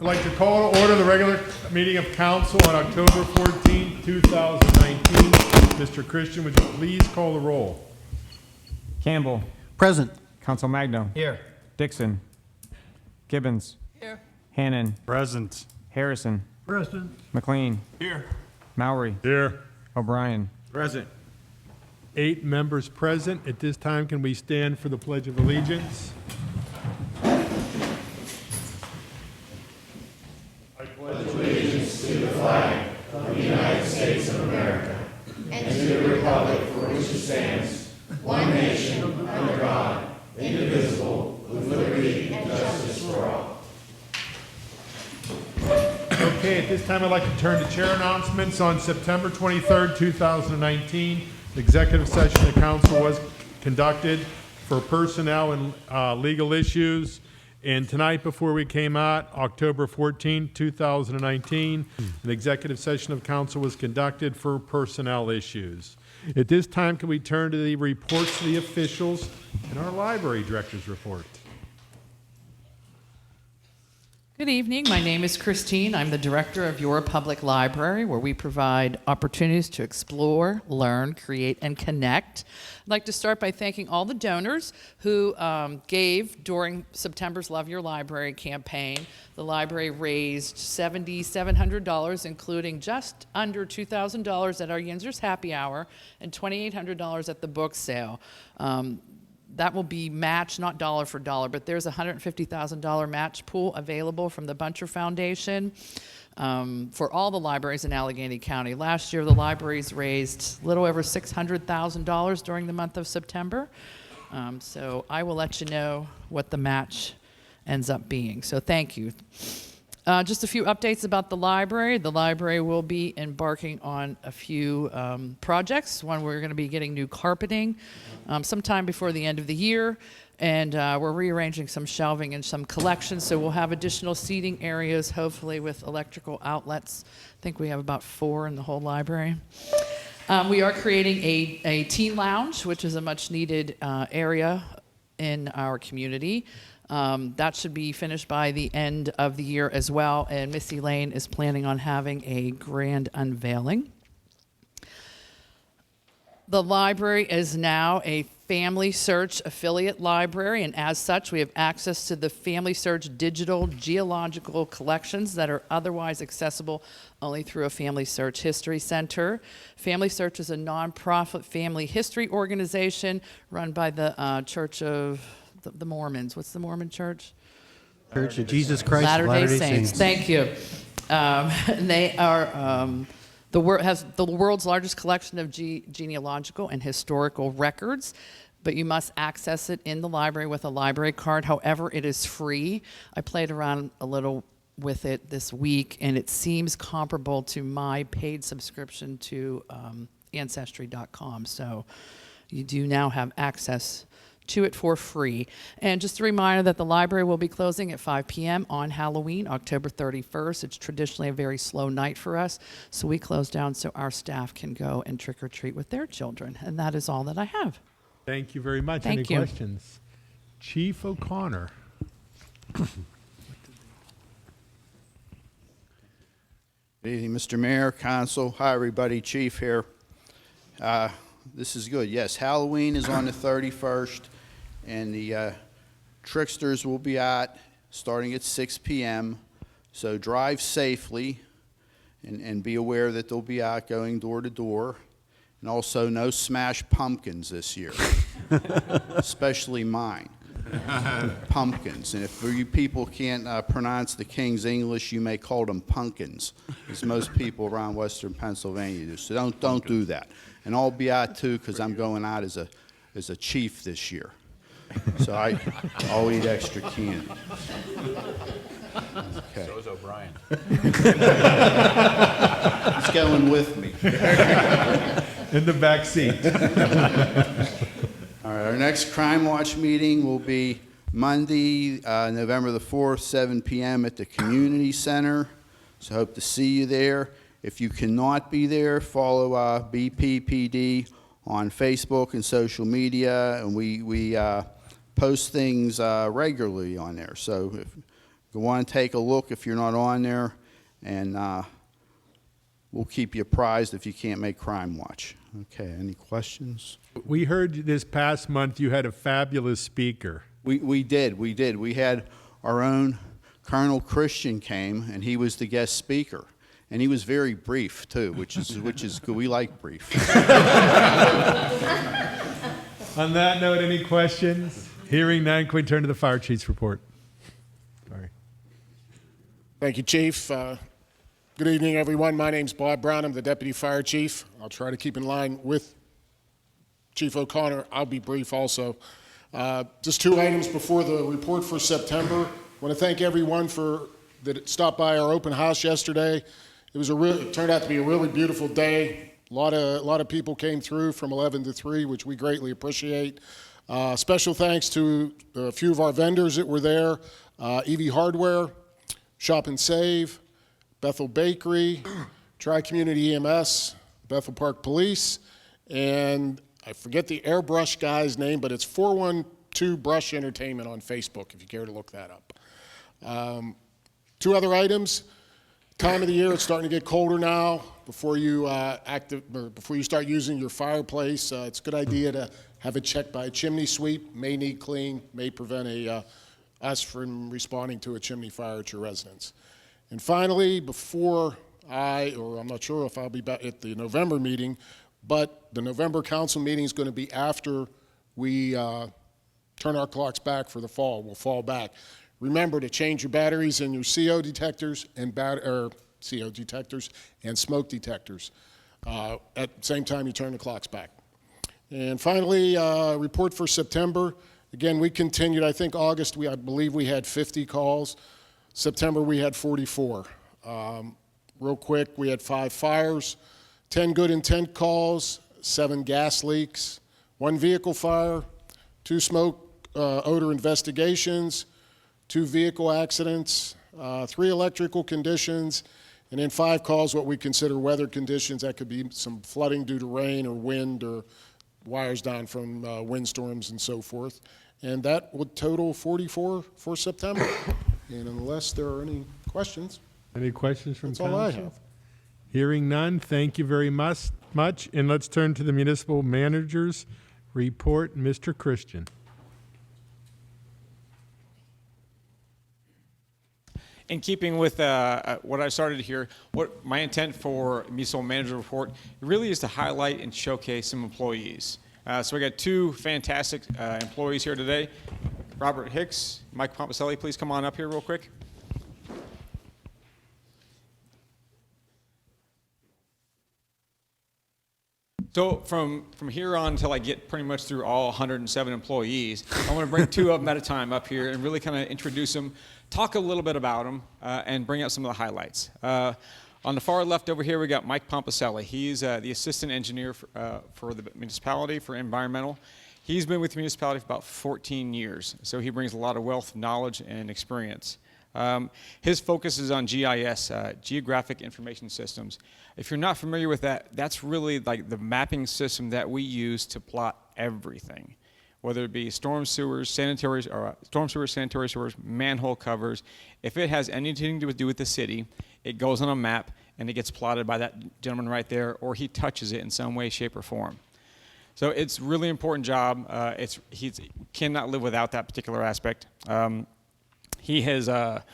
I'd like to call to order the regular meeting of council on October 14, 2019. Mr. Christian, would you please call the roll? Campbell. Present. Council Magno. Here. Dixon. Gibbons. Here. Hannon. Present. Harrison. Present. McLean. Here. Mowry. Here. O'Brien. Present. 8 members present. At this time, can we stand for the Pledge of Allegiance? Okay, at this time, I'd like to turn to chair announcements. On September 23rd, 2019, the executive session of council was conducted for personnel and legal issues. And tonight, before we came out, October 14, 2019, an executive session of council was conducted for personnel issues. At this time, can we turn to the reports of the officials and our library director's report? Good evening. My name is Christine. I'm the director of Your Public Library, where we provide opportunities to explore, learn, create, and connect. I'd like to start by thanking all the donors who gave during September's Love Your Library campaign. The library raised $7,700, including just under $2,000 at our Yinzer's Happy Hour and $2,800 at the book sale. That will be matched, not dollar for dollar, but there's a $150,000 match pool available from the Buncher Foundation for all the libraries in Allegheny County. Last year, the libraries raised a little over $600,000 during the month of September. So I will let you know what the match ends up being. So thank you. Just a few updates about the library. The library will be embarking on a few projects. One, we're going to be getting new carpeting sometime before the end of the year, and we're rearranging some shelving and some collections, so we'll have additional seating areas, hopefully with electrical outlets. I think we have about 4 in the whole library. We are creating a teen lounge, which is a much-needed area in our community. That should be finished by the end of the year as well, and Missy Lane is planning on having a grand unveiling. The library is now a Family Search affiliate library, and as such, we have access to the Family Search digital geological collections that are otherwise accessible only through a Family Search History Center. Family Search is a nonprofit family history organization run by the Church of the Mormons. What's the Mormon church? Church of Jesus Christ Latter-day Saints. Thank you. And they are has the world's largest collection of genealogical and historical records, but you must access it in the library with a library card. However, it is free. I played around a little with it this week, and it seems comparable to my paid subscription to Ancestry.com. So you do now have access to it for free. And just a reminder that the library will be closing at 5 p.m. on Halloween, October 31st. It's traditionally a very slow night for us, so we close down so our staff can go and trick-or-treat with their children. And that is all that I have. Thank you very much. Thank you. Any questions? Chief O'Connor. Good evening, Mr. Mayor, Council. Hi, everybody. Chief here. This is good. Yes, Halloween is on the 31st, and the tricksters will be out starting at 6 p.m. So drive safely and be aware that they'll be out going door to door. And also, no smashed pumpkins this year, especially mine. Pumpkins. And if you people can't pronounce the King's English, you may call them pumpkins, as most people around Western Pennsylvania do. So don't do that. And I'll be out too, because I'm going out as a chief this year. So I'll eat extra candy. Okay. So is O'Brien. He's going with me. In the back seat. All right, our next Crime Watch meeting will be Monday, November the 4th, 7 p.m. at the Community Center. So hope to see you there. If you cannot be there, follow BPPD on Facebook and social media, and we post things regularly on there. So go on and take a look if you're not on there, and we'll keep you apprised if you can't make Crime Watch. Okay, any questions? We heard this past month you had a fabulous speaker. We did. We had our own Colonel Christian came, and he was the guest speaker. And he was very brief, too, which is good. We like brief. On that note, any questions? Hearing none, can we turn to the fire chief's report? Sorry. Thank you, Chief. Good evening, everyone. My name's Bob Brown. I'm the Deputy Fire Chief. I'll try to keep in line with Chief O'Connor. I'll be brief also. Just 2 items before the report for September. I want to thank everyone that stopped by our open house yesterday. It turned out to be a really beautiful day. A lot of people came through from 11 to 3, which we greatly appreciate. Special thanks to a few of our vendors that were there, EV Hardware, Shop and Save, Bethel Bakery, Tri-Community EMS, Bethel Park Police, and I forget the airbrush guy's name, but it's 412 Brush Entertainment on Facebook, if you care to look that up. 2 other items. Time of the year, it's starting to get colder now. Before you start using your fireplace, it's a good idea to have it checked by a chimney sweep. May need clean, may prevent us from responding to a chimney fire at your residence. And finally, I'm not sure if I'll be back at the November meeting, but the November council meeting is going to be after we turn our clocks back for the fall. We'll fall back. Remember to change your batteries in your CO detectors and smoke detectors at the same time you turn the clocks back. And finally, report for September. Again, we continued. I think August, I believe we had 50 calls. September, we had 44. Real quick, we had 5 fires, 10 good intent calls, 7 gas leaks, 1 vehicle fire, 2 smoke odor investigations, 2 vehicle accidents, 3 electrical conditions, and then 5 calls what we consider weather conditions. That could be some flooding due to rain or wind or wires down from windstorms and so forth. And that would total 44 for September. And unless there are any questions, Any questions from council? that's all I have. Hearing none, thank you very much. And let's turn to the municipal manager's report. Mr. Christian. In keeping with what I started here, what my intent for municipal manager report really is to highlight and showcase some employees. So we got 2 fantastic employees here today. Robert Hicks, Mike Pompicelli, please come on up here real quick. So from here on until I get pretty much through all 107 employees, I want to bring 2 of them at a time up here and really kind of introduce them, talk a little bit about them, and bring out some of the highlights. On the far left over here, we got Mike Pompicelli. He's the assistant engineer for the municipality for environmental. He's been with the municipality for about 14 years, so he brings a lot of wealth, knowledge, and experience. His focus is on GIS, Geographic Information Systems. If you're not familiar with that, that's really like the mapping system that we use to plot everything, whether it be storm sewers, sanitary sewers, manhole covers. If it has anything to do with the city, it goes on a map and it gets plotted by that gentleman right there, or he touches it in some way, shape, or form. So it's a really important job. He cannot live without that particular aspect. He has a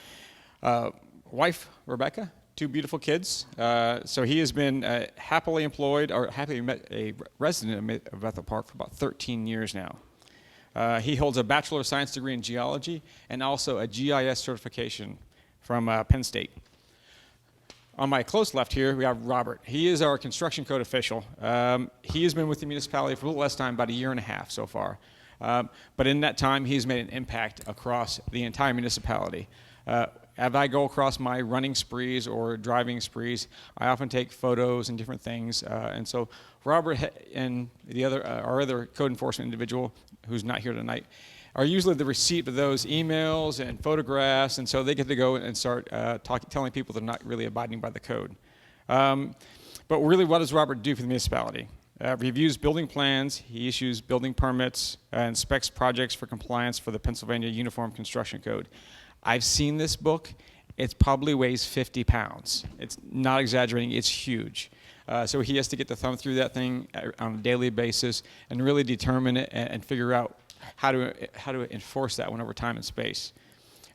wife, Rebecca, 2 beautiful kids. So he has been happily employed or happily a resident of Bethel Park for about 13 years now. He holds a Bachelor of Science degree in geology and also a GIS certification from Penn State. On my close left here, we have Robert. He is our construction code official. He has been with the municipality for a little less time, about 1.5 years so far. But in that time, he's made an impact across the entire municipality. As I go across my running sprees or driving sprees, I often take photos and different things. And so Robert and our other code enforcement individual, who's not here tonight, are usually the receipt of those emails and photographs, and so they get to go and start telling people they're not really abiding by the code. But really, what does Robert do for the municipality? Reviews building plans, he issues building permits, inspects projects for compliance for the Pennsylvania Uniform Construction Code. I've seen this book. It probably weighs 50 pounds. It's not exaggerating. It's huge. So he has to get the thumb through that thing on a daily basis and really determine it and figure out how to enforce that one over time and space.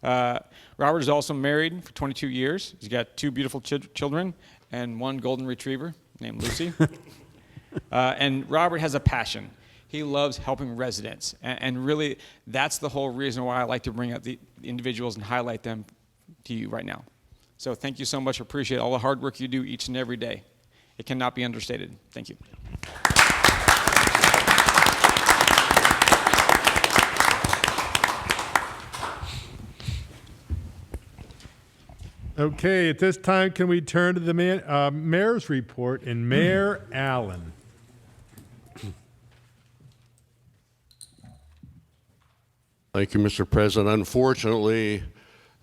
Robert is also married for 22 years. He's got 2 beautiful children and 1 golden retriever named Lucy. And Robert has a passion. He loves helping residents. And really, that's the whole reason why I like to bring up the individuals and highlight them to you right now. So thank you so much. I appreciate all the hard work you do each and every day. It cannot be understated. Thank you. Okay, at this time, can we turn to the mayor's report and Mayor Allen? Thank you, Mr. President. Unfortunately,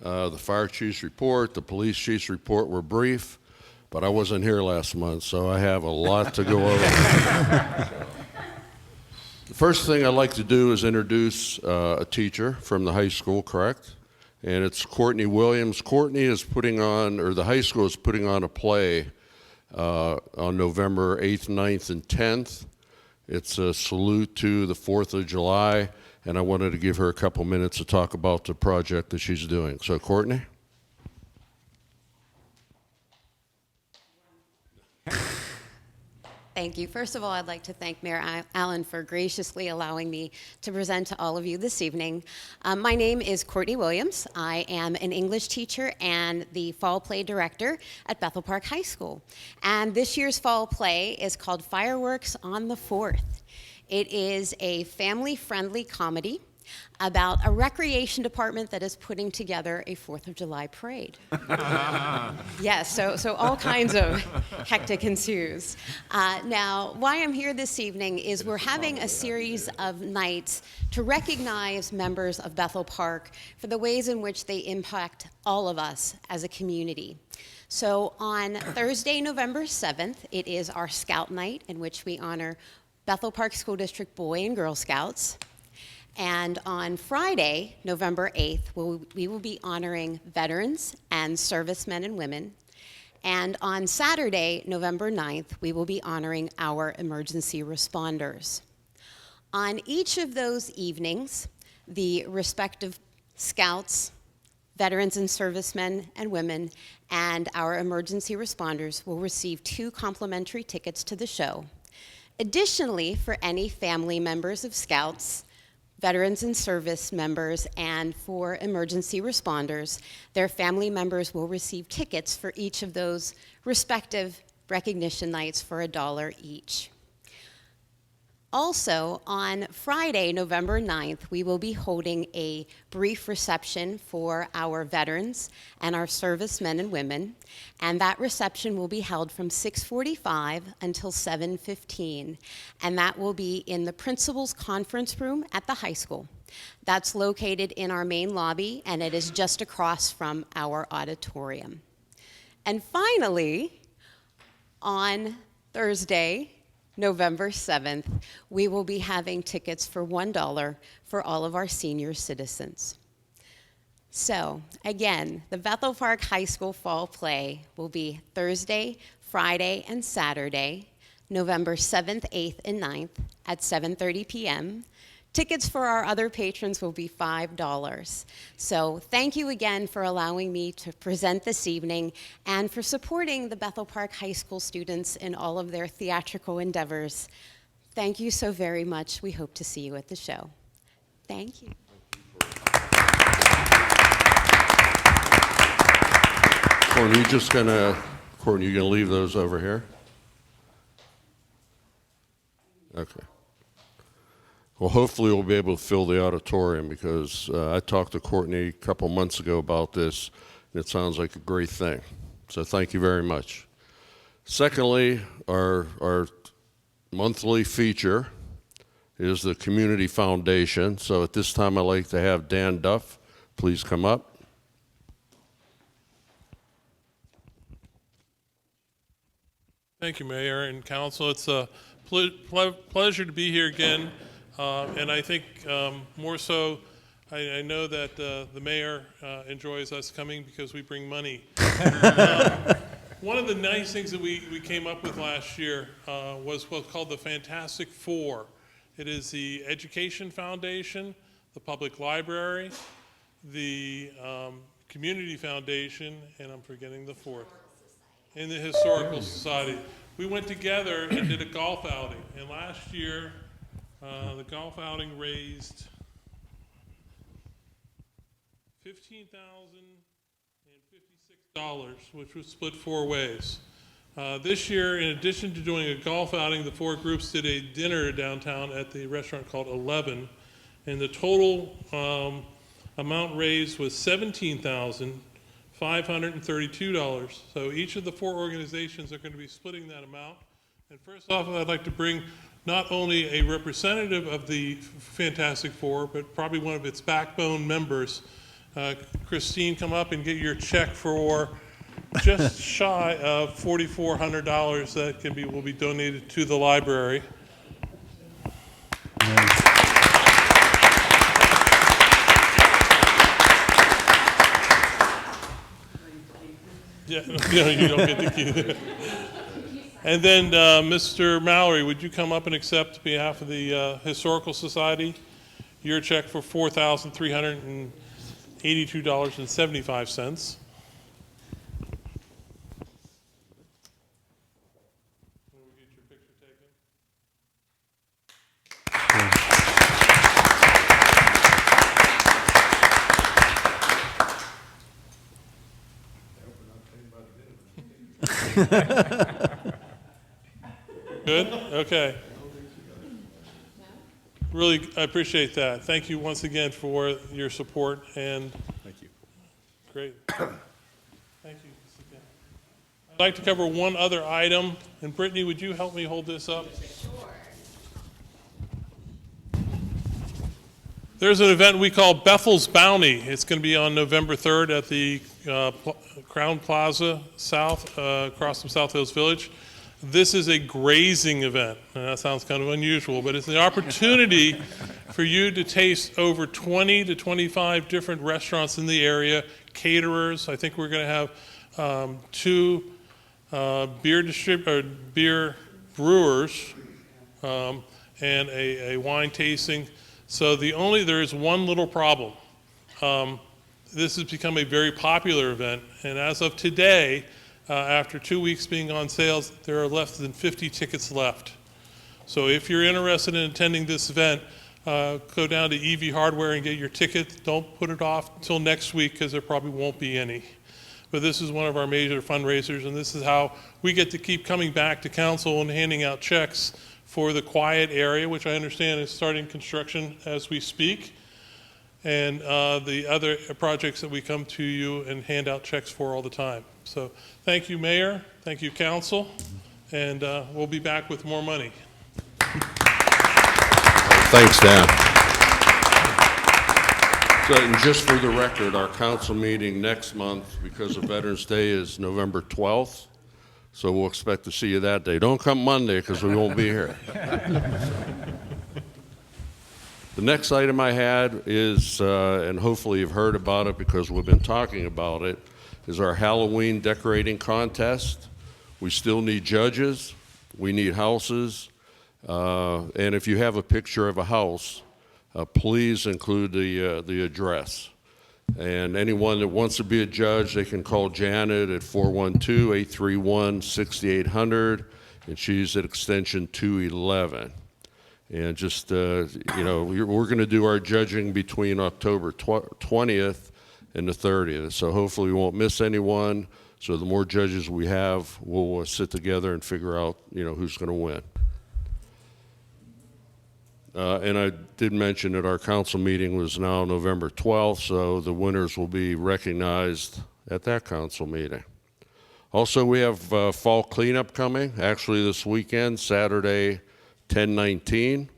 the fire chief's report, the police chief's report were brief, but I wasn't here last month, so I have a lot to go over. The first thing I'd like to do is introduce a teacher from the high school, correct? And it's Courtney Williams. Courtney is putting on, or the high school is putting on a play on November 8th, 9th, and 10th. It's a salute to the 4th of July, and I wanted to give her a couple minutes to talk about the project that she's doing. So, Courtney? Thank you. First of all, I'd like to thank Mayor Allen for graciously allowing me to present to all of you this evening. My name is Courtney Williams. I am an English teacher and the fall play director at Bethel Park High School. And this year's fall play is called Fireworks on the 4th. It is a family-friendly comedy about a recreation department that is putting together a 4th of July parade. Yes, so all kinds of hectic ensues. Now, why I'm here this evening is we're having a series of nights to recognize members of Bethel Park for the ways in which they impact all of us as a community. So on Thursday, November 7th, it is our Scout Night in which we honor Bethel Park School District Boy and Girl Scouts. And on Friday, November 8th, we will be honoring veterans and servicemen and women. And on Saturday, November 9th, we will be honoring our emergency responders. On each of those evenings, the respective scouts, veterans and servicemen and women, and our emergency responders will receive 2 complimentary tickets to the show. Additionally, for any family members of scouts, veterans and service members, and for emergency responders, their family members will receive tickets for each of those respective recognition nights for $1 each. Also, on Friday, November 9th, we will be holding a brief reception for our veterans and our servicemen and women, and that reception will be held from 6:45 until 7:15, and that will be in the principal's conference room at the high school. That's located in our main lobby, and it is just across from our auditorium. And finally, on Thursday, November 7th, we will be having tickets for $1 for all of our senior citizens. So, again, the Bethel Park High School Fall Play will be Thursday, Friday, and Saturday, November 7th, 8th, and 9th at 7:30 p.m. Tickets for our other patrons will be $5. So thank you again for allowing me to present this evening and for supporting the Bethel Park High School students in all of their theatrical endeavors. Thank you so very much. We hope to see you at the show. Thank you. Courtney, you gonna leave those over here? Okay. Well, hopefully we'll be able to fill the auditorium because I talked to Courtney a couple months ago about this, and it sounds like a great thing. So thank you very much. Secondly, our monthly feature is the Community Foundation. So at this time, I'd like to have Dan Duff please come up. Thank you, Mayor and Council. It's a pleasure to be here again. And I think more so, I know that the mayor enjoys us coming because we bring money. One of the nice things that we came up with last year was what's called the Fantastic Four. It is the Education Foundation, the Public Library, the Community Foundation, and I'm forgetting the fourth, and the Historical Society. We went together and did a golf outing, and last year the golf outing raised $15,056, which was split 4 ways. This year, in addition to doing a golf outing, the 4 groups did a dinner downtown at the restaurant called 11, and the total amount raised was $17,532. So each of the 4 organizations are going to be splitting that amount. And first off, I'd like to bring not only a representative of the Fantastic Four, but probably one of its backbone members. Christine, come up and get your check for just shy of $4,400 that will be donated to the library. Yeah, you don't get the key. And then, Mr. Mallory, would you come up and accept on behalf of the Historical Society your check for $4,382.75. Good? Okay. Really, I appreciate that. Thank you once again for your support, and Thank you. great. Thank you. I'd like to cover one other item, and Brittany, would you help me hold this up? There's an event we call Bethel's Bounty. It's going to be on November 3rd at the Crown Plaza South, across from South Hills Village. This is a grazing event, and that sounds kind of unusual, but it's an opportunity for you to taste over 20 to 25 different restaurants in the area, caterers. I think we're going to have 2 beer brewers and a wine tasting. So there is one little problem. This has become a very popular event, and as of today, after 2 weeks being on sales, there are less than 50 tickets left. So if you're interested in attending this event, go down to EV Hardware and get your ticket. Don't put it off until next week because there probably won't be any. But this is one of our major fundraisers, and this is how we get to keep coming back to council and handing out checks for the quiet area, which I understand is starting construction as we speak, and the other projects that we come to you and hand out checks for all the time. So thank you, Mayor. Thank you, Council. And we'll be back with more money. Thanks, Dan. So, and just for the record, our council meeting next month, because of Veterans Day, is November 12th. So we'll expect to see you that day. Don't come Monday because we won't be here. The next item I had is, and hopefully you've heard about it because we've been talking about it, is our Halloween decorating contest. We still need judges. We need houses. And if you have a picture of a house, please include the address. And anyone that wants to be a judge, they can call Janet at 412-831-6800, and she's at extension 211. And just, we're going to do our judging between October 20th and the 30th. So hopefully we won't miss anyone. So the more judges we have, we'll sit together and figure out, who's going to win. And I did mention that our council meeting was now November 12th, so the winners will be recognized at that council meeting. Also, we have fall cleanup coming, actually this weekend, Saturday, 10/19.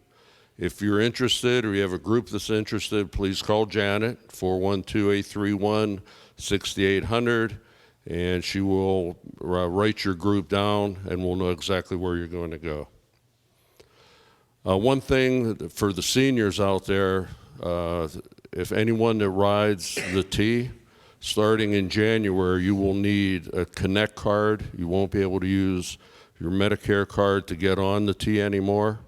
If you're interested or you have a group that's interested, please call Janet, 412-831-6800, and she will write your group down and we'll know exactly where you're going to go. One thing for the seniors out there, if anyone that rides the T, starting in January, you will need a Connect card. You won't be able to use your Medicare card to get on the T anymore.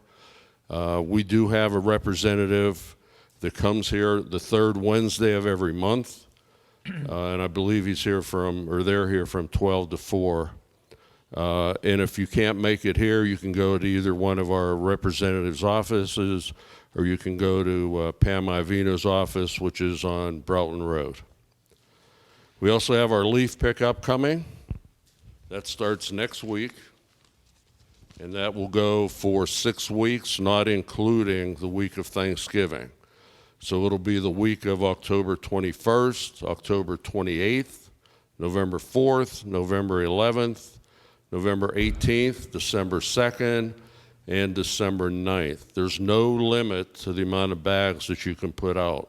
We do have a representative that comes here the third Wednesday of every month, and I believe he's here they're here from 12 to 4. And if you can't make it here, you can go to either one of our representatives' offices, or you can go to Pam Ivino's office, which is on Broughton Road. We also have our leaf pickup coming. That starts next week, and that will go for 6 weeks, not including the week of Thanksgiving. So it'll be the week of October 21st, October 28th, November 4th, November 11th, November 18th, December 2nd, and December 9th. There's no limit to the amount of bags that you can put out,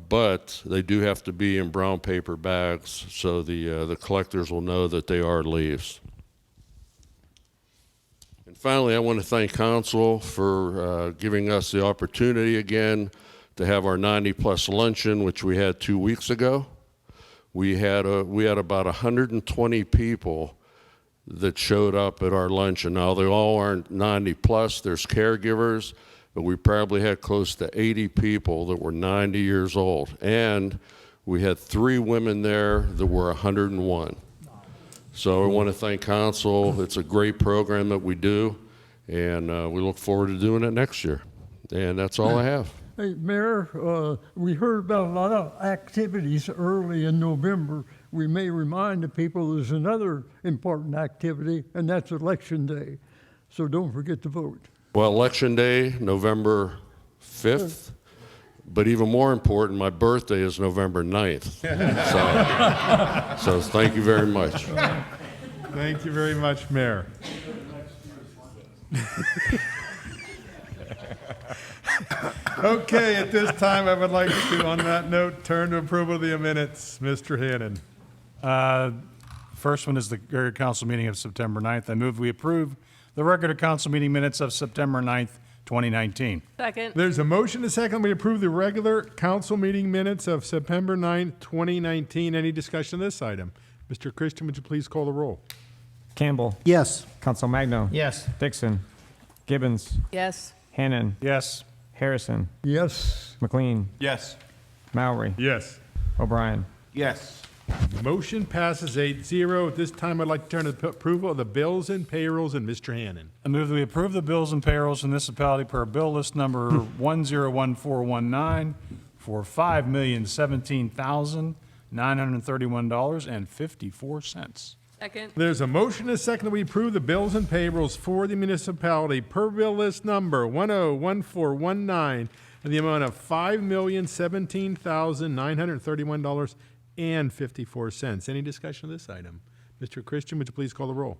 but they do have to be in brown paper bags so the collectors will know that they are leaves. And finally, I want to thank council for giving us the opportunity again to have our 90-plus luncheon, which we had 2 weeks ago. We had about 120 people that showed up at our luncheon. Now, they all aren't 90-plus. There's caregivers, but we probably had close to 80 people that were 90 years old. And we had 3 women there that were 101. So I want to thank council. It's a great program that we do, and we look forward to doing it next year. And that's all I have. Hey, Mayor, we heard about a lot of activities early in November. We may remind the people there's another important activity, and that's Election Day. So don't forget to vote. Well, Election Day, November 5th, but even more important, my birthday is November 9th. So thank you very much. Thank you very much, Mayor. Okay, at this time, I would like to, on that note, turn to approval of the minutes. Mr. Hannan. First one is the regular council meeting of September 9th. I move we approve the regular council meeting minutes of September 9th, 2019. Second. There's a motion to second. We approve the regular council meeting minutes of September 9th, 2019. Any discussion on this item? Mr. Christian, would you please call the roll? Campbell. Yes. Council Magno. Yes. Dixon. Gibbons. Yes. Hannan. Yes. Harrison. Yes. McLean. Yes. Mowry. Yes. O'Brien. Yes. Motion passes 8-0. At this time, I'd like to turn to the approval of the bills and payrolls, and Mr. Hannan. I move that we approve the bills and payrolls for municipality per bill list number 101419 for $5,017,931.54. Second. There's a motion and a second that we approve the bills and payrolls for the municipality per bill list number 101419 in the amount of $5,017,931.54. Any discussion of this item? Mr. Christian, would you please call the roll?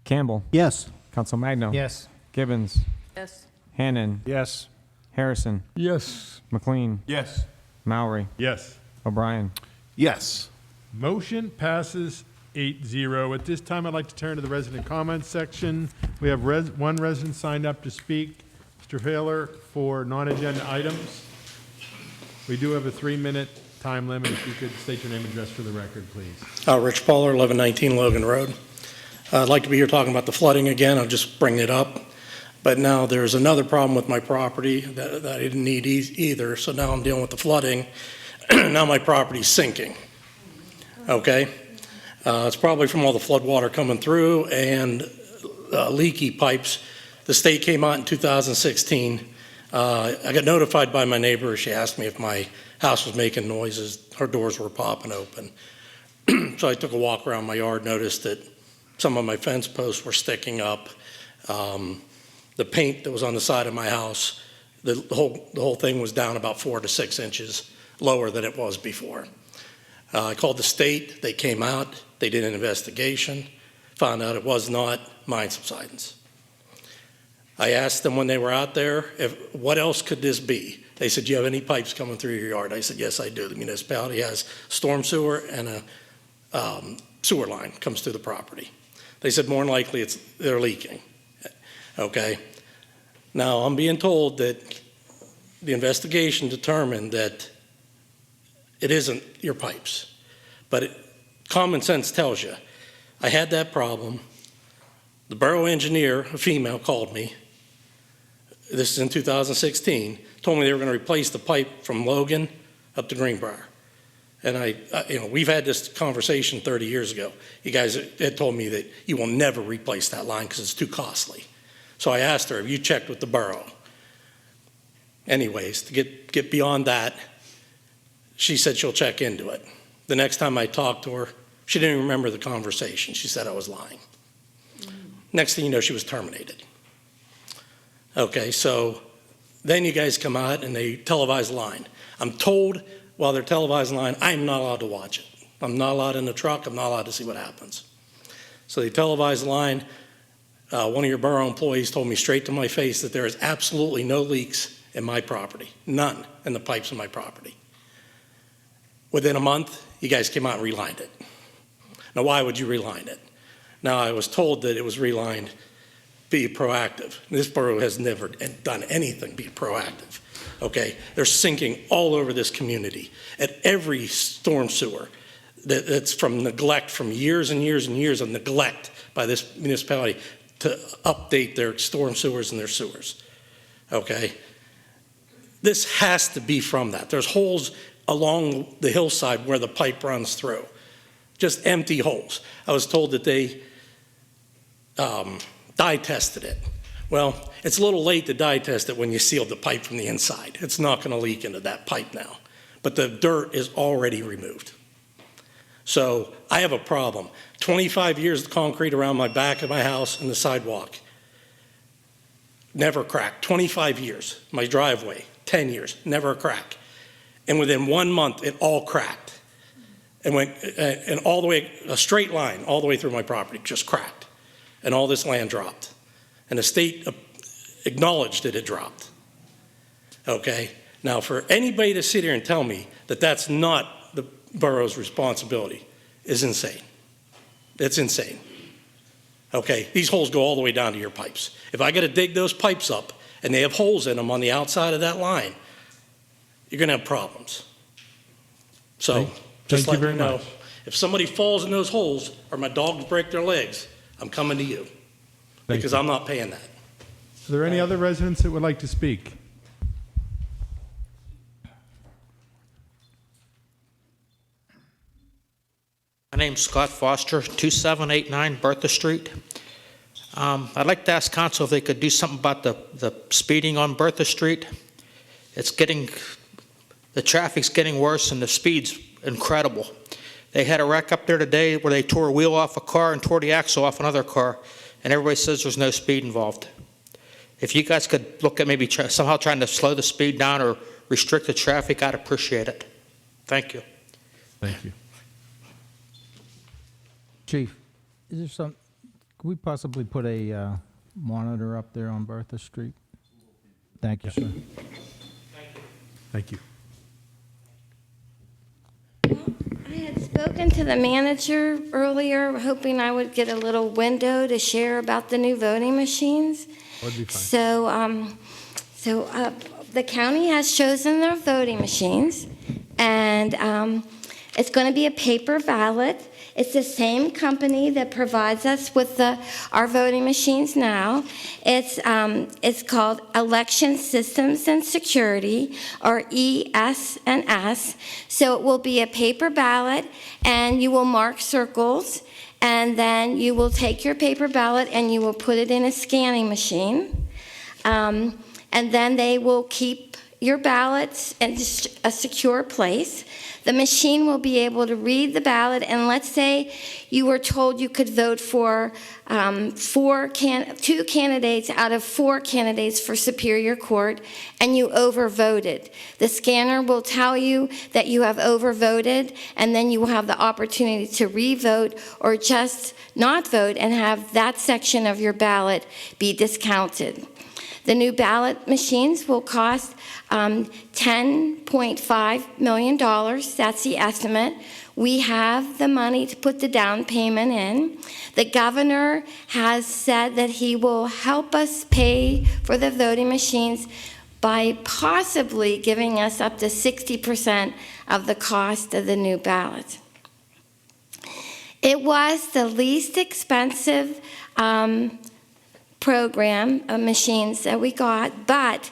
Campbell. Yes. Council Magno. Yes. Gibbons. Yes. Hannan. Yes. Harrison. Yes. McLean. Yes. Mowry. Yes. O'Brien. Yes. Motion passes 8-0. At this time, I'd like to turn to the resident comments section. We have one resident signed up to speak, Mr. Failer, for non-agenda items. We do have a 3-minute time limit. If you could state your name and address for the record, please. Rich Paller, 1119 Logan Road. I'd like to be here talking about the flooding again. I'll just bring it up. But now there's another problem with my property that I didn't need either. So now I'm dealing with the flooding. Now my property's sinking. Okay? It's probably from all the flood water coming through and leaky pipes. The state came out in 2016. I got notified by my neighbor. She asked me if my house was making noises. Her doors were popping open. So I took a walk around my yard, noticed that some of my fence posts were sticking up. The paint that was on the side of my house, the whole thing was down about 4 to 6 inches lower than it was before. I called the state. They came out. They did an investigation, found out it was not mine subsidence. I asked them when they were out there, what else could this be? They said, do you have any pipes coming through your yard? I said, yes, I do. The municipality has storm sewer and a sewer line comes through the property. They said, more than likely, they're leaking. Okay. Now, I'm being told that the investigation determined that it isn't your pipes. But common sense tells you, I had that problem. The borough engineer, a female, called me. This is in 2016, told me they were going to replace the pipe from Logan up to Greenbrier. And we've had this conversation 30 years ago. You guys had told me that you will never replace that line because it's too costly. So I asked her, have you checked with the borough? Anyways, to get beyond that, she said she'll check into it. The next time I talked to her, she didn't even remember the conversation. She said I was lying. Next thing you know, she was terminated. Okay, so then you guys come out and they televise the line. I'm told while they're televising the line, I'm not allowed to watch it. I'm not allowed in the truck. I'm not allowed to see what happens. So they televise the line. One of your borough employees told me straight to my face that there is absolutely no leaks in my property, none in the pipes in my property. Within a month, you guys came out and relined it. Now, why would you reline it? Now, I was told that it was relined, be proactive. This borough has never done anything be proactive, okay? They're sinking all over this community at every storm sewer. That's from neglect, from years and years and years of neglect by this municipality to update their storm sewers and their sewers, okay? This has to be from that. There's holes along the hillside where the pipe runs through, just empty holes. I was told that they dye tested it. Well, it's a little late to dye test it when you sealed the pipe from the inside. It's not going to leak into that pipe now, but the dirt is already removed. So I have a problem. 25 years of concrete around my back of my house and the sidewalk. Never cracked. 25 years. My driveway, 10 years, never a crack. And within 1 month, it all cracked. And went and all the way, a straight line, all the way through my property, just cracked. And all this land dropped. And the state acknowledged that it dropped. Okay? Now, for anybody to sit here and tell me that that's not the borough's responsibility is insane. It's insane. Okay? These holes go all the way down to your pipes. If I got to dig those pipes up and they have holes in them on the outside of that line, you're going to have problems. So, just let me know. If somebody falls in those holes or my dogs break their legs, I'm coming to you. Because I'm not paying that. Are there any other residents that would like to speak? My name's Scott Foster, 2789 Bertha Street. I'd like to ask council if they could do something about the speeding on Bertha Street. The traffic's getting worse and the speed's incredible. They had a wreck up there today where they tore a wheel off a car and tore the axle off another car, and everybody says there's no speed involved. If you guys could look at maybe somehow trying to slow the speed down or restrict the traffic, I'd appreciate it. Thank you. Thank you. Chief, is there some, could we possibly put a monitor up there on Bertha Street? Thank you, sir. Thank you. I had spoken to the manager earlier, hoping I would get a little window to share about the new voting machines. That'd be fine. So the county has chosen their voting machines, and it's going to be a paper ballot. It's the same company that provides us with our voting machines now. It's called Election Systems and Security, or ES&S. So it will be a paper ballot, and you will mark circles, and then you will take your paper ballot and you will put it in a scanning machine. And then they will keep your ballots in a secure place. The machine will be able to read the ballot, and let's say you were told you could vote for 2 candidates out of 4 candidates for Superior Court, and you overvoted. The scanner will tell you that you have overvoted, and then you will have the opportunity to re-vote or just not vote and have that section of your ballot be discounted. The new ballot machines will cost $10.5 million. That's the estimate. We have the money to put the down payment in. The governor has said that he will help us pay for the voting machines by possibly giving us up to 60% of the cost of the new ballot. It was the least expensive program of machines that we got, but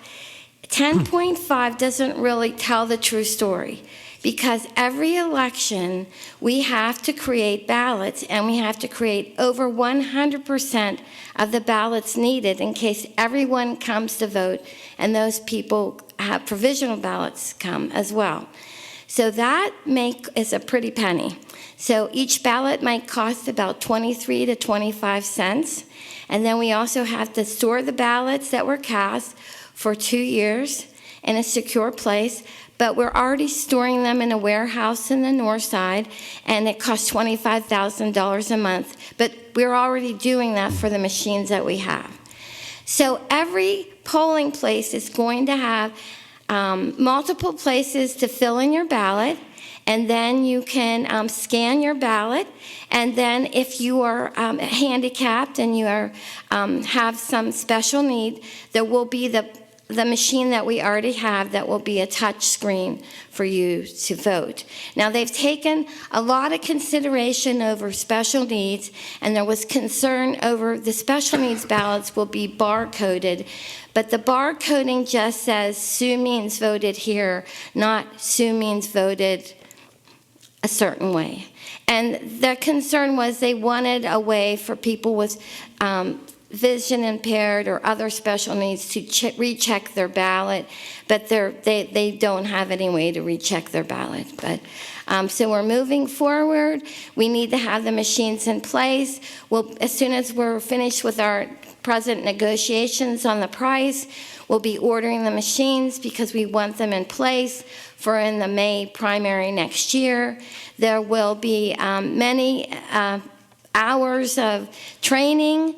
10.5 doesn't really tell the true story, because every election we have to create ballots, and we have to create over 100% of the ballots needed in case everyone comes to vote, and those people have provisional ballots come as well. So that is a pretty penny. So each ballot might cost about 23 to 25 cents. And then we also have to store the ballots that were cast for 2 years in a secure place. But we're already storing them in a warehouse in the north side, and it costs $25,000 a month. But we're already doing that for the machines that we have. So every polling place is going to have multiple places to fill in your ballot, and then you can scan your ballot. And then if you are handicapped and you are have some special need, there will be the machine that we already have that will be a touch screen for you to vote. Now, they've taken a lot of consideration over special needs, and there was concern over the special needs ballots will be bar-coded, but the bar-coding just says Sue Means voted here, not Sue Means voted a certain way. And the concern was they wanted a way for people with vision impaired or other special needs to recheck their ballot, but they don't have any way to recheck their ballot. But so we're moving forward. We need to have the machines in place. Well, as soon as we're finished with our present negotiations on the price, we'll be ordering the machines because we want them in place for in the May primary next year. There will be many hours of training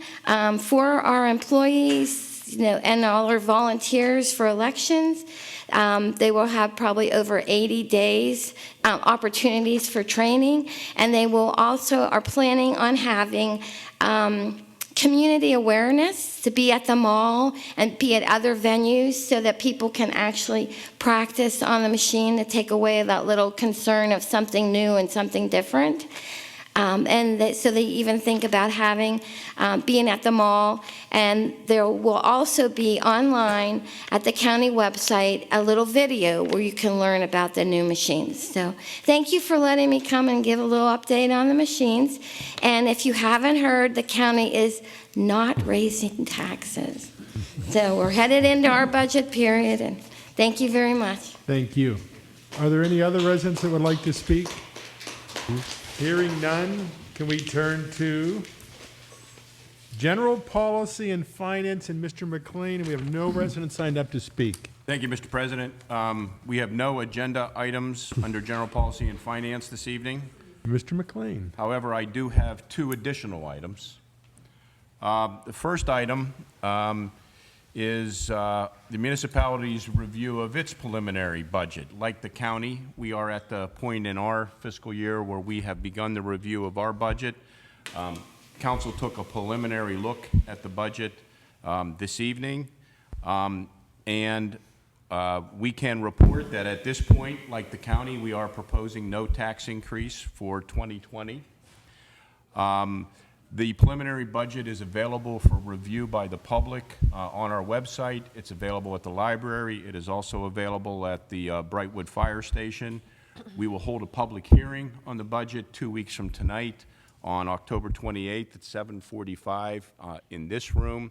for our employees, and all our volunteers for elections. They will have probably over 80 days opportunities for training, and they will also are planning on having community awareness to be at the mall and be at other venues so that people can actually practice on the machine to take away that little concern of something new and something different. So they even think about having, being at the mall, and there will also be online at the county website a little video where you can learn about the new machines. So thank you for letting me come and give a little update on the machines. And if you haven't heard, the county is not raising taxes. So we're headed into our budget period, and thank you very much. Thank you. Are there any other residents that would like to speak? Hearing none, can we turn to General Policy and Finance and Mr. McLean? And we have no residents signed up to speak. Thank you, Mr. President. We have no agenda items under General Policy and Finance this evening. Mr. McLean. However, I do have two additional items. The first item is the municipality's review of its preliminary budget. Like the county, we are at the point in our fiscal year where we have begun the review of our budget. Council took a preliminary look at the budget this evening, and we can report that at this point, like the county, we are proposing no tax increase for 2020. The preliminary budget is available for review by the public on our website. It's available at the library. It is also available at the Brightwood Fire Station. We will hold a public hearing on the budget 2 weeks from tonight on October 28th at 7:45 in this room.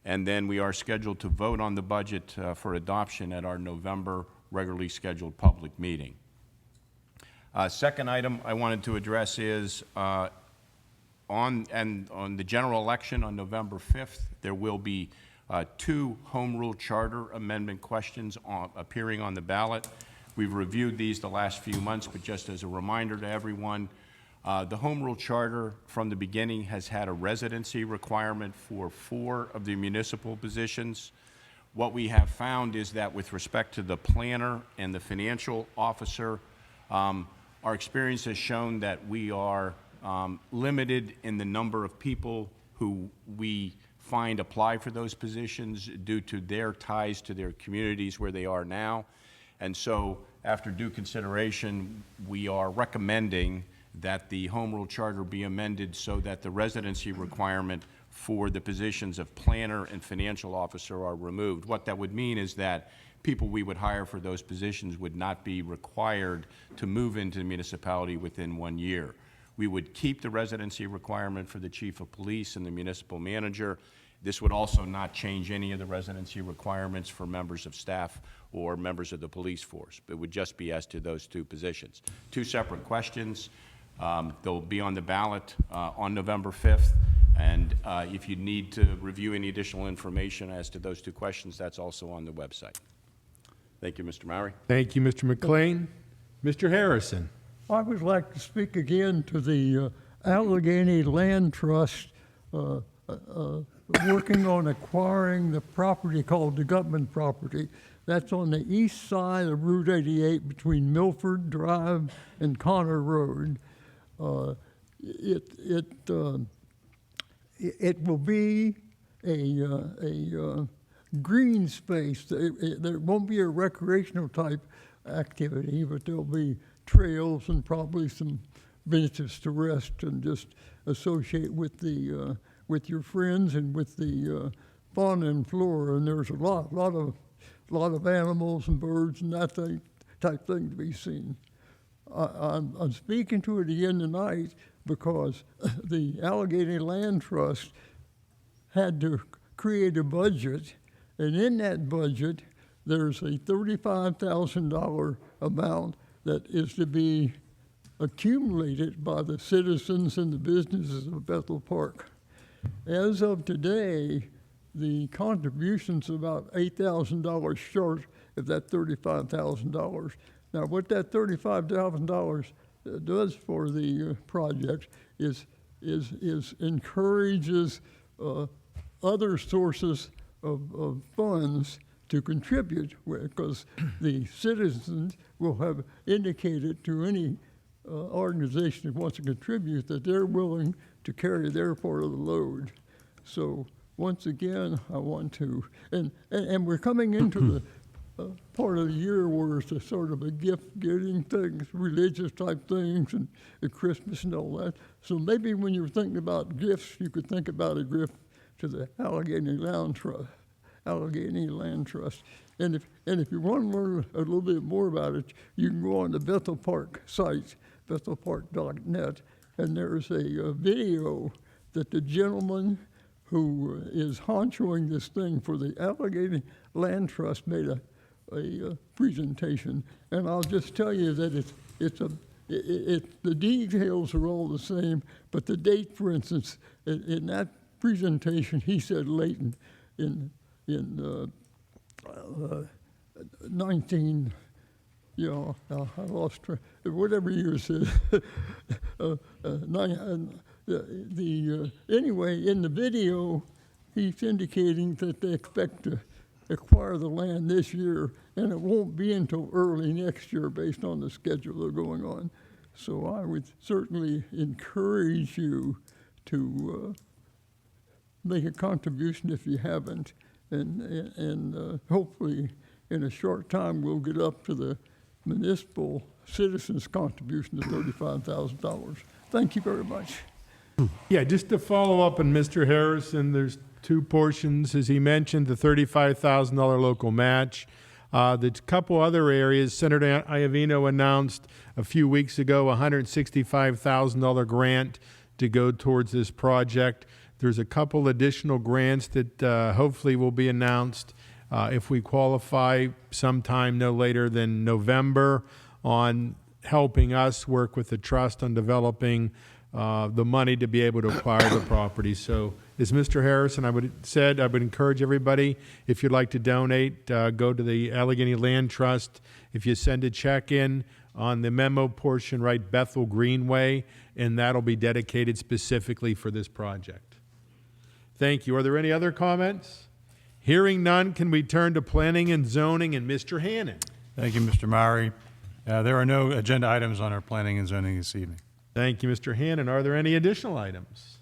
And then we are scheduled to vote on the budget for adoption at our November regularly scheduled public meeting. Second item I wanted to address is on the general election on November 5th, there will be two Home Rule Charter Amendment questions appearing on the ballot. We've reviewed these the last few months, but just as a reminder to everyone, the Home Rule Charter from the beginning has had a residency requirement for 4 of the municipal positions. What we have found is that with respect to the planner and the financial officer, our experience has shown that we are limited in the number of people who we apply for those positions due to their ties to their communities where they are now. And so, after due consideration, we are recommending that the Home Rule Charter be amended so that the residency requirement for the positions of planner and financial officer are removed. What that would mean is that people we would hire for those positions would not be required to move into the municipality within 1 year. We would keep the residency requirement for the chief of police and the municipal manager. This would also not change any of the residency requirements for members of staff or members of the police force. It would just be as to those two positions. Two separate questions. They'll be on the ballot on November 5th. And if you need to review any additional information as to those two questions, that's also on the website. Thank you, Mr. Mowry. Thank you, Mr. McLean. Mr. Harrison. I would like to speak again to the Allegheny Land Trust working on acquiring the property called the Gutman property. That's on the east side of Route 88 between Milford Drive and Connor Road. It will be a green space. There won't be a recreational type activity, but there'll be trails and probably some benches to rest and just associate with the with your friends and with the fauna and flora. And there's a lot of animals and birds and that type thing to be seen. I'm speaking to it again tonight because the Allegheny Land Trust had to create a budget, and in that budget, there's a $35,000 amount that is to be accumulated by the citizens and the businesses of Bethel Park. As of today, the contribution's about $8,000 short of that $35,000. Now, what that $35,000 does for the project is encourages other sources of funds to contribute, because the citizens will have indicated to any organization that wants to contribute that they're willing to carry their part of the load. So once again, I want to, and we're coming into the part of the year where it's a sort of a gift-getting thing, religious type things, and Christmas and all that. So maybe when you're thinking about gifts, you could think about a gift to the Allegheny Land Trust. And if you want to learn a little bit more about it, you can go on the Bethel Park site, bethelpark.net, and there's a video that the gentleman who is honchoing this thing for the Allegheny Land Trust made a presentation, and I'll just tell you that the details are all the same, but the date, for instance, in that presentation, he said Layton in 19, I lost track, whatever year it said. Anyway, in the video, he's indicating that they expect to acquire the land this year, and it won't be until early next year based on the schedule they're going on. So I would certainly encourage you to make a contribution if you haven't, and hopefully in a short time we'll get up to the municipal citizens' contribution of $35,000. Thank you very much. Yeah, just to follow up on Mr. Harrison, there's two portions, as he mentioned, the $35,000 local match. The couple other areas, Senator Iovino announced a few weeks ago a $165,000 grant to go towards this project. There's a couple additional grants that hopefully will be announced if we qualify sometime no later than November on helping us work with the trust on developing the money to be able to acquire the property. So as Mr. Harrison I would encourage everybody, if you'd like to donate, go to the Allegheny Land Trust. If you send a check in on the memo portion, write Bethel Greenway, and that'll be dedicated specifically for this project. Thank you. Are there any other comments? Hearing none, can we turn to planning and zoning and Mr. Hannan? Thank you, Mr. Mowry. There are no agenda items on our planning and zoning this evening. Thank you, Mr. Hannan. Are there any additional items?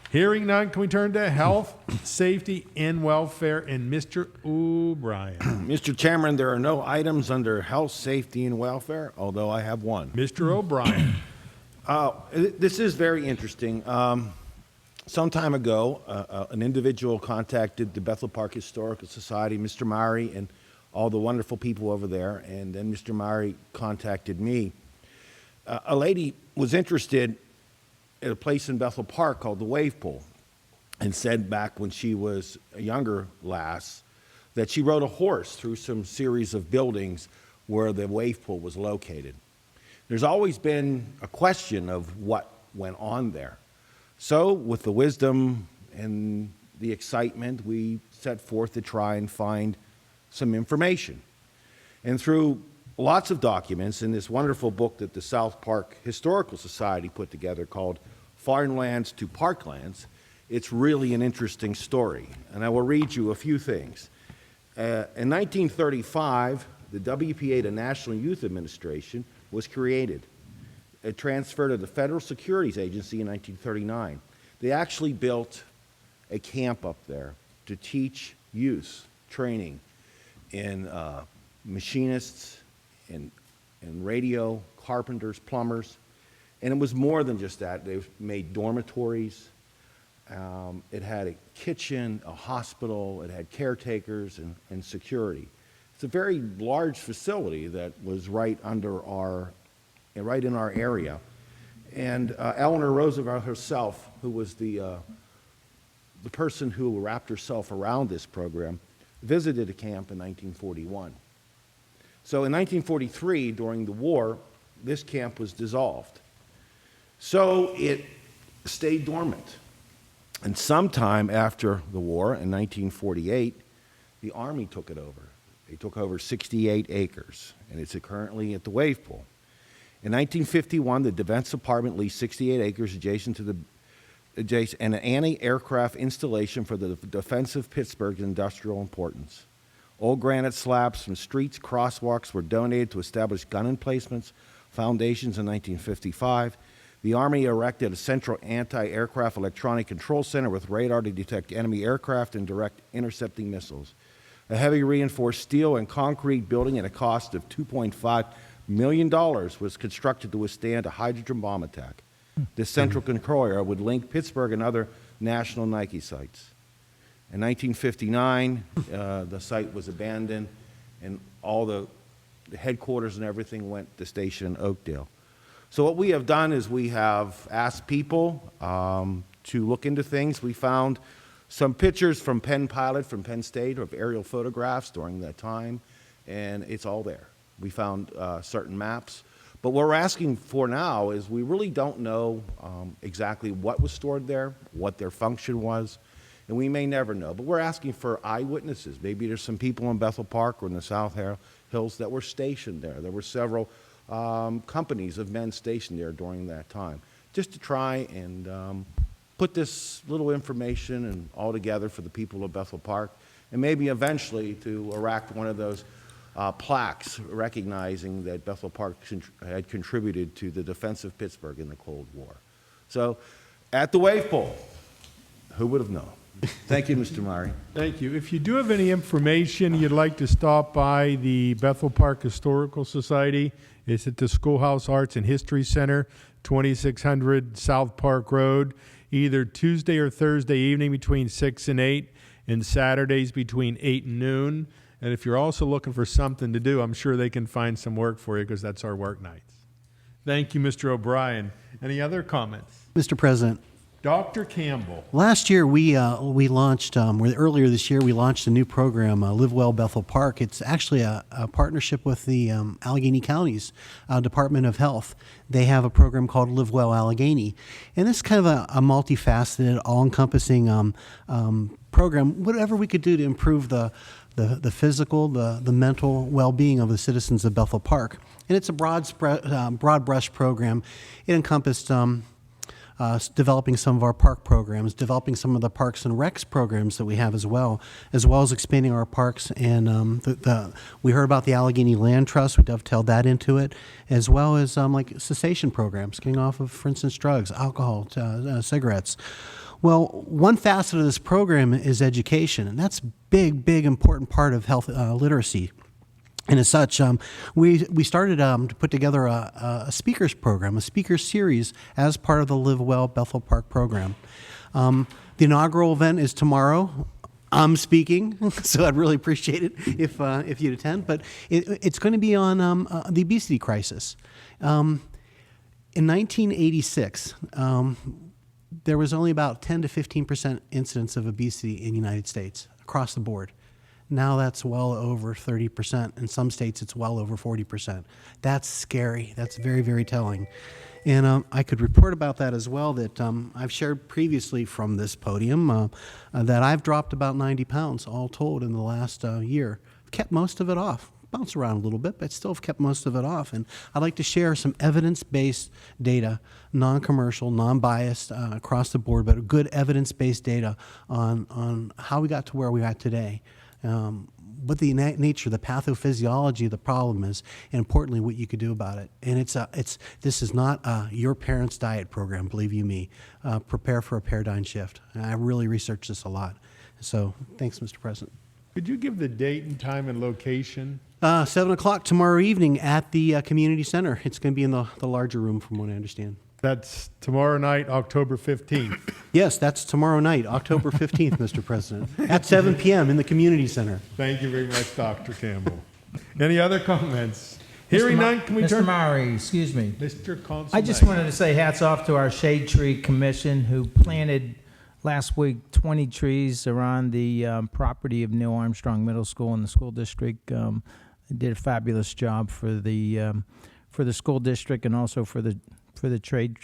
Hearing none, can we turn to health, safety, and welfare, and Mr. O'Brien? Mr. Chairman, there are no items under health, safety, and welfare, although I have one. Mr. O'Brien. This is very interesting. Some time ago, an individual contacted the Bethel Park Historical Society, Mr. Murray, and all the wonderful people over there, and then Mr. Murray contacted me. A lady was interested at a place in Bethel Park called the Wave Pool, and said back when she was a younger lass that she rode a horse through some series of buildings where the wave pool was located. There's always been a question of what went on there. So with the wisdom and the excitement, we set forth to try and find some information. And through lots of documents in this wonderful book that the South Park Historical Society put together called Farmlands to Parklands, it's really an interesting story. And I will read you a few things. In 1935, the WPA, the National Youth Administration, was created. It transferred to the Federal Securities Agency in 1939. They actually built a camp up there to teach youth training in machinists, in radio, carpenters, plumbers. And it was more than just that. They made dormitories. It had a kitchen, a hospital. It had caretakers and security. It's a very large facility that was right in our area. And Eleanor Roosevelt herself, who was the person who wrapped herself around this program, visited the camp in 1941. So in 1943, during the war, this camp was dissolved. So it stayed dormant. And sometime after the war, in 1948, the Army took it over. They took over 68 acres, and it's currently at the wave pool. In 1951, the Defense Department leased 68 acres adjacent to an anti-aircraft installation for the defense of Pittsburgh's industrial importance. Old granite slabs from streets, crosswalks were donated to establish gun emplacements, foundations in 1955. The Army erected a central anti-aircraft electronic control center with radar to detect enemy aircraft and direct intercepting missiles. A heavy reinforced steel and concrete building at a cost of $2.5 million was constructed to withstand a hydrogen bomb attack. This central control area would link Pittsburgh and other national Nike sites. In 1959, the site was abandoned, and all the headquarters and everything went to station in Oakdale. So what we have done is we have asked people to look into things. We found some pictures from Penn Pilot from Penn State of aerial photographs during that time, and it's all there. We found certain maps. But what we're asking for now is we really don't know exactly what was stored there, what their function was, and we may never know. But we're asking for eyewitnesses. Maybe there's some people in Bethel Park or in the South Hills that were stationed there. There were several companies of men stationed there during that time, just to try and put this little information and all together for the people of Bethel Park, and maybe eventually to erect one of those plaques recognizing that Bethel Park had contributed to the defense of Pittsburgh in the Cold War. So, at the wave pool, who would have known? Thank you, Mr. Murray. Thank you. If you do have any information you'd like to stop by the Bethel Park Historical Society, it's at the Schoolhouse Arts and History Center, 2600 South Park Road, either Tuesday or Thursday evening between 6 and 8, and Saturdays between 8 and noon. And if you're also looking for something to do, I'm sure they can find some work for you, because that's our work nights. Thank you, Mr. O'Brien. Any other comments? Mr. President. Dr. Campbell. Last year, we launched, earlier this year, we launched a new program, Live Well Bethel Park. It's actually a partnership with the Allegheny County's Department of Health. They have a program called Live Well Allegheny. And this is kind of a multifaceted, all-encompassing program, whatever we could do to improve the physical, the mental well-being of the citizens of Bethel Park. And it's a broad brush program. It encompassed developing some of our park programs, developing some of the Parks and Recs programs that we have as well as expanding our parks. And we heard about the Allegheny Land Trust. We dovetailed that into it, as well as like cessation programs, getting off of, for instance, drugs, alcohol, cigarettes. Well, one facet of this program is education, and that's big, important part of health literacy. And as such, we started to put together a speakers program, a speakers series as part of the Live Well Bethel Park program. The inaugural event is tomorrow. I'm speaking, so I'd really appreciate it if you'd attend. But it's going to be on the obesity crisis. In 1986, there was only about 10 to 15% incidence of obesity in the United States across the board. Now that's well over 30%. In some states, it's well over 40%. That's scary. That's very, very telling. And I could report about that as well, that I've shared previously from this podium that I've dropped about 90 pounds all told in the last year. Kept most of it off. Bounce around a little bit, but still have kept most of it off. And I'd like to share some evidence-based data, non-commercial, non-biased, across the board, but good evidence-based data on how we got to where we are today. What the nature, the pathophysiology of the problem is, and importantly, what you could do about it. And this is not your parents' diet program, believe you me. Prepare for a paradigm shift. And I really researched this a lot. So thanks, Mr. President. Could you give the date and time and location? 7 o'clock tomorrow evening at the community center. It's going to be in the larger room, from what I understand. That's tomorrow night, October 15th. Yes, that's tomorrow night, October 15th, Mr. President, at 7 p.m. in the community center. Thank you very much, Dr. Campbell. Any other comments? Hearing none, can we turn? Mr. Murray, excuse me. Mr. Consul. I just wanted to say hats off to our Shade Tree Commission, who planted last week 20 trees around the property of Neil Armstrong Middle School in the school district. They did a fabulous job for the school district and also for the Shade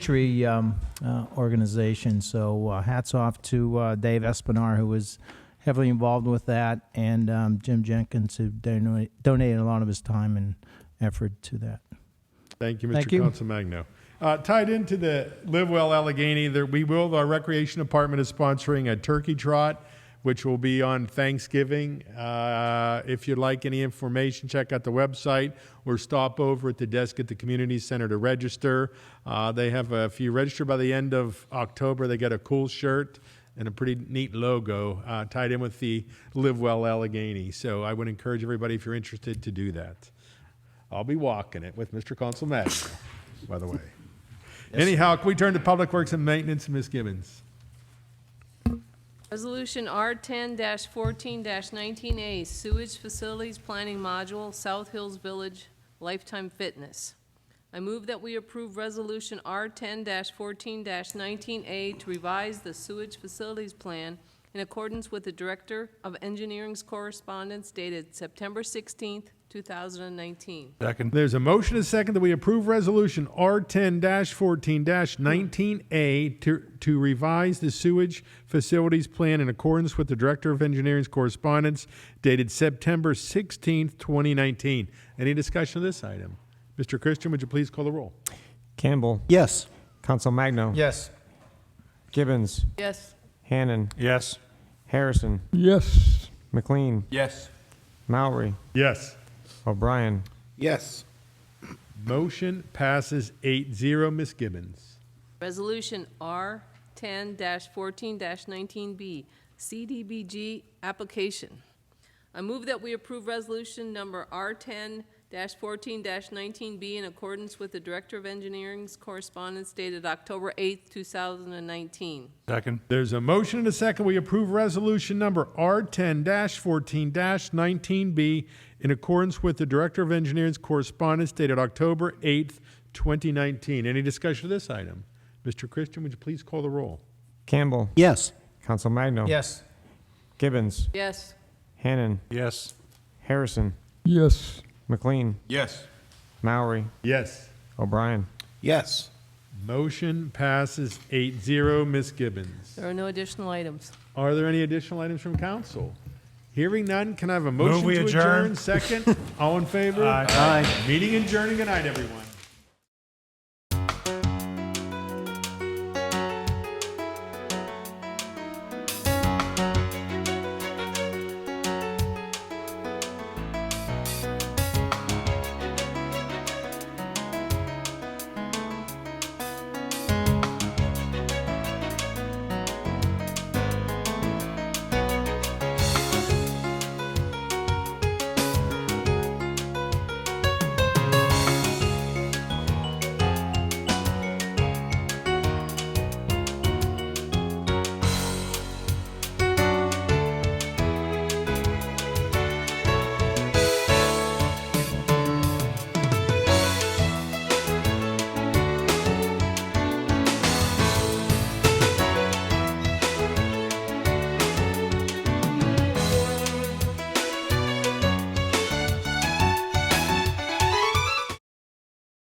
Tree organization. So hats off to Dave Espinar, who was heavily involved with that, and Jim Jenkins, who donated a lot of his time and effort to that. Thank you, Mr. Thank you. Consul Magno. Tied into the Live Well Allegheny, our Recreation Department is sponsoring a turkey trot, which will be on Thanksgiving. If you'd like any information, check out the website or stop over at the desk at the community center to register. If you register by the end of October, they get a cool shirt and a pretty neat logo tied in with the Live Well Allegheny. So I would encourage everybody, if you're interested, to do that. I'll be walking it with Mr. Consul Magno, by the way. Yes, Anyhow, can we turn to Public Works and Maintenance, Ms. Gibbons? Resolution R10-14-19A, Sewage Facilities Planning Module, South Hills Village, Lifetime Fitness. I move that we approve Resolution R10-14-19A to revise the sewage facilities plan in accordance with the Director of Engineering's correspondence dated September 16th, 2019. Second. There's a motion and a second that we approve Resolution R10-14-19A to revise the sewage facilities plan in accordance with the Director of Engineering's correspondence dated September 16th, 2019. Any discussion of this item? Mr. Christian, would you please call the roll? Campbell. Yes. Consul Magno. Yes. Gibbons. Yes. Hannon. Yes. Harrison. Yes. McLean. Yes. Mowry. Yes. O'Brien. Yes. Motion passes 8-0. Ms. Gibbons. Resolution R10-14-19B, CDBG application. I move that we approve resolution number R10-14-19B in accordance with the Director of Engineering's correspondence dated October 8th, 2019. Second. There's a motion and a second. We approve resolution number R10-14-19B in accordance with the Director of Engineering's correspondence dated October 8th, 2019. Any discussion of this item? Mr. Christian, would you please call the roll? Campbell. Yes. Consul Magno. Yes. Gibbons. Yes. Hannon. Yes. Harrison. Yes. McLean. Yes. Mowry. Yes. O'Brien. Yes. Motion passes 8-0. Ms. Gibbons. There are no additional items. Are there any additional items from council? Hearing none, can I have a motion Move we to adjourn. adjourn? Second. All in favor? Aye. Meeting adjourned. Good night, everyone.